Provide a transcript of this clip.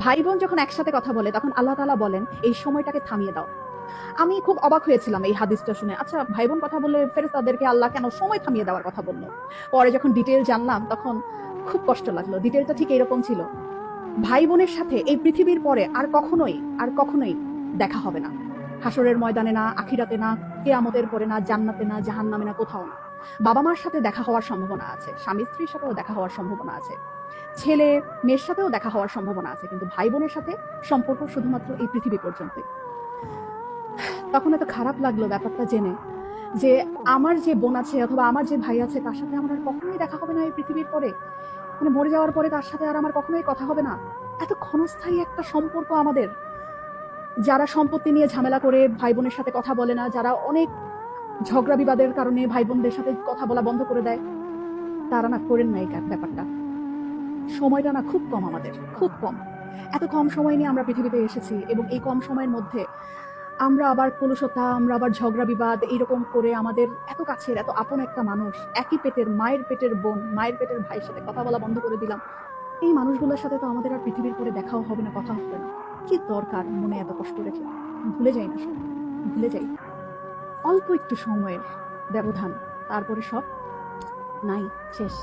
ভাই বোন যখন একসাথে কথা বলে তখন আল্লাহ তাআলা বলেন এই সময়টাকে থামিয়ে দাও। আমি খুব অবাক হয়েছিলাম এই হাদিসটা শুনে। আচ্ছা, ভাই বোন কথা বললে ফেরেশতাদেরকে আল্লাহ কেন সময় থামিয়ে দেওয়ার কথা বলল? পরে যখন ডিটেইল জানলাম তখন খুব কষ্ট লাগলো। ডিটেইলটা ঠিক এরকম ছিল। ভাই বোনের সাথে এই পৃথিবীর পরে আর কখনোই দেখা হবে না। হাসরের ময়দানে না, আখিরাতে না, কিয়ামতের পরে না, জান্নাতে না, জাহান্নামে না, কোথাও না। বাবা মার সাথে দেখা হওয়ার সম্ভাবনা আছে, স্বামী স্ত্রীর সাথেও দেখা হওয়ার সম্ভাবনা আছে, ছেলে মেয়ের সাথেও দেখা হওয়ার সম্ভাবনা আছে, কিন্তু ভাই বোনের সাথে সম্পর্ক শুধুমাত্র এই পৃথিবী পর্যন্তই। তখন এত খারাপ লাগলো ব্যাপারটা জেনে যে আমার যে বোন আছে অথবা আমার যে ভাই আছে তার সাথে আমার আর কখনোই দেখা হবে না এই পৃথিবীর পরে। মানে মরে যাওয়ার পরে তার সাথে আর আমার কখনোই কথা হবে না। এত ক্ষণস্থায়ী একটা সম্পর্ক আমাদের। যারা সম্পত্তি নিয়ে ঝামেলা করে ভাই বোনের সাথে কথা বলে না, যারা অনেক ঝগড়া বিবাদের কারণে ভাই বোনদের সাথে কথা বলা বন্ধ করে দেয়, তারা না করেন না এই ব্যাপারটা। সময়টা না খুব কম আমাদের, খুব কম। এত কম সময় নিয়ে আমরা পৃথিবীতে এসেছি এবং এই কম সময়ের মধ্যে আমরা আবার কলুষতা, আমরা আবার ঝগড়া বিবাদ এইরকম করে আমাদের এত কাছের এত আপন একটা মানুষ, একই পেটের মায়ের পেটের বোন, মায়ের পেটের ভাইয়ের সাথে কথা বলা বন্ধ করে দিলাম। এই মানুষগুলোর সাথে তো আমাদের আর পৃথিবীর পরে দেখাও হবে না, কথা হবে না। কি দরকার মনে এত কষ্ট রেখে? ভুলে যাই না সব, ভুলে যাই। অল্প একটু সময়ের ব্যবধান, তারপরে সব নাই, শেষ।